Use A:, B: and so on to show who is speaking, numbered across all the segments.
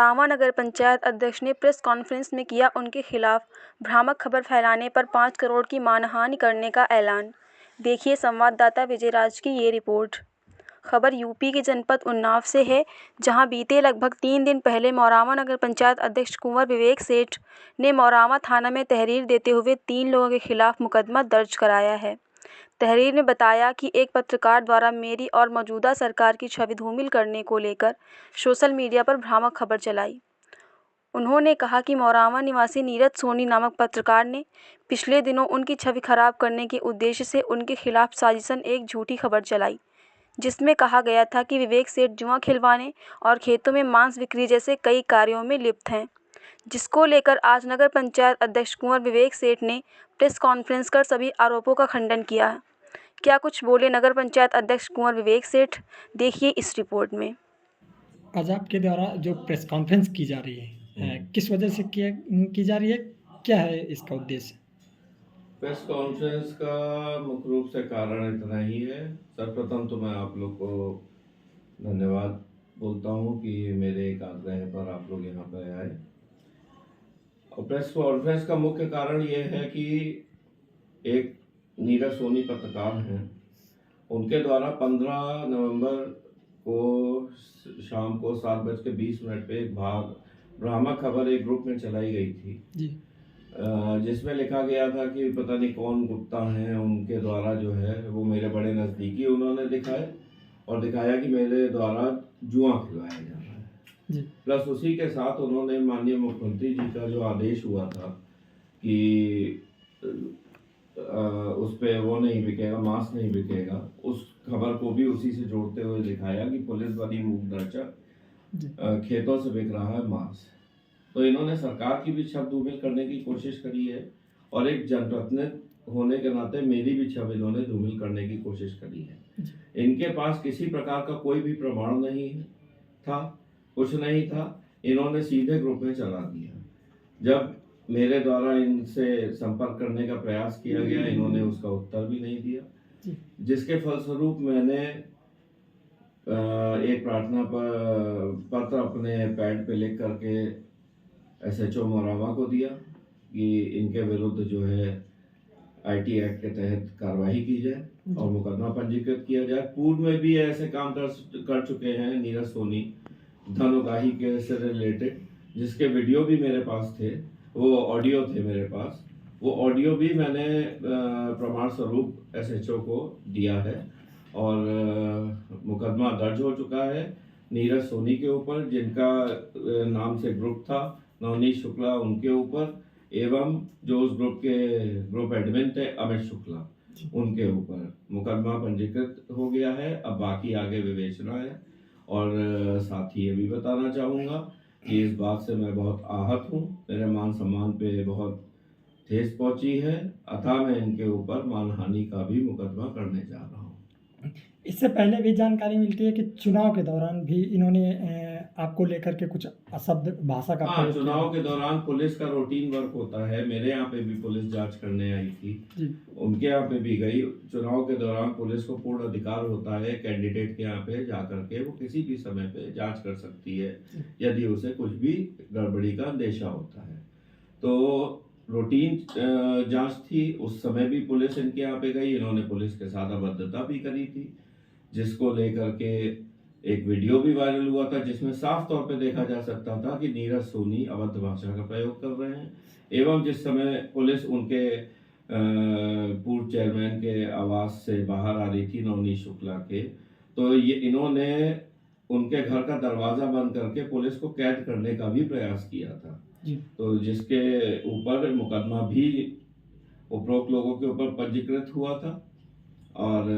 A: मौरामा नगर पंचायत अध्यक्ष ने press conference में किया उनके खिलाफ भ्रामक खबर फैलाने पर 5 करोड़ की मानहानि करने का ऐलान। देखिए संवाददाता विजयराज की ये रिपोर्ट। खबर यूपी के जनपद उन्नाव से है, जहां बीते लगभग 3 दिन पहले मौरामा नगर पंचायत अध्यक्ष कुंवर विवेक सेठ ने मौरामा थाना में तहरीर देते हुए 3 लोगों के खिलाफ मुकदमा दर्ज कराया है। तहरीर में बताया कि एक पत्रकार द्वारा मेरी और मौजूदा सरकार की छवि धूमिल करने को लेकर सोशल मीडिया पर भ्रामक खबर चलाई। उन्होंने कहा कि मौरामा निवासी नीरज सोनी नामक पत्रकार ने पिछले दिनों उनकी छवि खराब करने के उद्देश्य से उनके खिलाफ साजिशन एक झूठी खबर चलाई, जिसमें कहा गया था कि विवेक सेठ जुआ खिलवाने और खेतों में मांस बिक्री जैसे कई कार्यों में लिप्त हैं, जिसको लेकर आज नगर पंचायत अध्यक्ष कुंवर विवेक सेठ ने प्रेस कॉन्फ्रेंस कर सभी आरोपों का खंडन किया। क्या कुछ बोले नगर पंचायत अध्यक्ष कुंवर विवेक सेठ, देखिए इस रिपोर्ट में।
B: आज आपके द्वारा जो प्रेस कॉन्फ्रेंस की जा रही है, किस वजह से की जा रही है, क्या है इसका उद्देश्य?
C: प्रेस कॉन्फ्रेंस का मुख्य रूप से कारण इतना ही है। सर्वप्रथम तो मैं आप लोग को धन्यवाद बोलता हूँ कि मेरे एक आग्रह पर आप लोग यहाँ पर आए। और प्रेस कॉन्फ्रेंस का मुख्य कारण ये है कि एक नीरज सोनी पत्रकार हैं, उनके द्वारा 15 नवंबर को शाम को 7:20 पे एक भ्रामक खबर एक ग्रुप में चलाई गई थी
B: जी।
C: जिसमें लिखा गया था कि पता नहीं कौन गुप्ता हैं, उनके द्वारा जो है वो मेरे बड़े नज़दीकी उन्होंने दिखाया कि मेरे द्वारा जुआ खिलवाया जा रहा है
B: जी।
C: प्लस उसी के साथ उन्होंने माननीय मुख्यमंत्री जी का जो आदेश हुआ था कि उस पे वो नहीं बिकेगा, मांस नहीं बिकेगा, उस खबर को भी उसी से जोड़ते हुए दिखाया कि पुलिस बनी मूक दर्शक, खेतों से बिक रहा है मांस। तो इन्होंने सरकार की भी छवि धूमिल करने की कोशिश करी है और एक जनप्रतिनिधि होने के नाते मेरी भी छवि इन्होंने धूमिल करने की कोशिश करी है। इनके पास किसी प्रकार का कोई भी प्रमाण नहीं था, कुछ नहीं था, इन्होंने सीधे ग्रुप में चला दिया। जब मेरे द्वारा इनसे संपर्क करने का प्रयास किया गया, इन्होंने उसका उत्तर भी नहीं दिया, जिसके फलस्वरूप मैंने एक प्रार्थना पत्र अपने पैड पे लिख करके SHO मौरामा को दिया कि इनके विरुद्ध जो है IT एक्ट के तहत कार्रवाई की जाए और मुकदमा पंजीकृत किया जाए। पूर्व में भी ऐसे काम कर चुके हैं नीरज सोनी धन उगाही के से रिलेटेड, जिसके वीडियो भी मेरे पास थे, वो ऑडियो थे मेरे पास, वो ऑडियो भी मैंने प्रमाण स्वरूप SHO को दिया है और मुकदमा दर्ज हो चुका है नीरज सोनी के ऊपर, जिनका नाम से ग्रुप था, नवनीत शुक्ला उनके ऊपर, एवं जो उस ग्रुप के ग्रुप एडमिन थे अमित शुक्ला, उनके ऊपर मुकदमा पंजीकृत हो गया है। अब बाकी आगे विवेचना है। और साथ ही ये भी बताना चाहूँगा कि इस बात से मैं बहुत आहत हूँ, मेरे मान सम्मान पे बहुत ठेस पहुँची है, अतः मैं इनके ऊपर मानहानि का भी मुकदमा करने जा रहा हूँ।
B: इससे पहले भी जानकारी मिलती है कि चुनाव के दौरान भी इन्होंने आपको लेकर के कुछ अशब्द भाषा का
C: हाँ, चुनाव के दौरान पुलिस का रूटीन वर्क होता है। मेरे यहाँ पे भी पुलिस जांच करने आई थी, उनके यहाँ पे भी गई। चुनाव के दौरान पुलिस को पूर्ण अधिकार होता है कैंडिडेट के यहाँ पे जाकर के वो किसी भी समय पे जांच कर सकती है यदि उसे कुछ भी गड़बड़ी का अंदेशा होता है। तो रूटीन जांच थी, उस समय भी पुलिस इनके यहाँ पे गई, इन्होंने पुलिस के साथ अभद्रता भी करी थी, जिसको लेकर के एक वीडियो भी वायरल हुआ था, जिसमें साफ तौर पे देखा जा सकता था कि नीरज सोनी अभद्र भाषा का प्रयोग कर रहे हैं। एवं जिस समय पुलिस उनके पूर्व चेयरमैन के आवास से बाहर आ रही थी, नवनीत शुक्ला के, तो ये इन्होंने उनके घर का दरवाजा बंद करके पुलिस को कैद करने का भी प्रयास किया था, तो जिसके ऊपर मुकदमा भी उपरोक्त लोगों के ऊपर पंजीकृत हुआ था और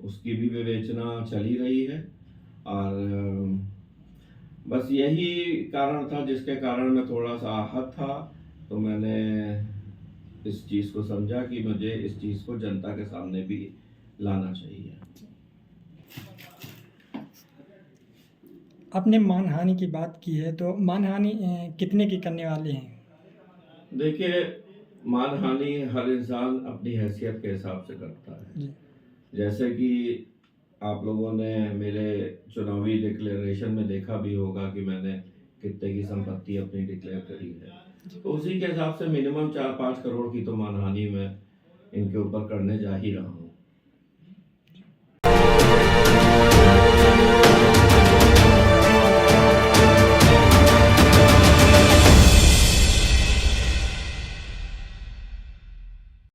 C: उसकी भी विवेचना चली रही है। और बस यही कारण था जिसके कारण मैं थोड़ा सा आहत था, तो मैंने इस चीज़ को समझा कि मुझे इस चीज़ को जनता के सामने भी लाना चाहिए।
B: आपने मानहानि की बात की है, तो मानहानि कितने की करने वाले हैं?
C: देखिए, मानहानि हर इंसान अपनी हैसियत के हिसाब से करता है। जैसे कि आप लोगों ने मेरे चुनावी डिक्लेरेशन में देखा भी होगा कि मैंने कितने की संपत्ति अपनी डिक्लेयर करी है, तो उसी के हिसाब से मिनिमम 4-5 करोड़ की तो मानहानि मैं इनके ऊपर करने जा ही रहा हूँ।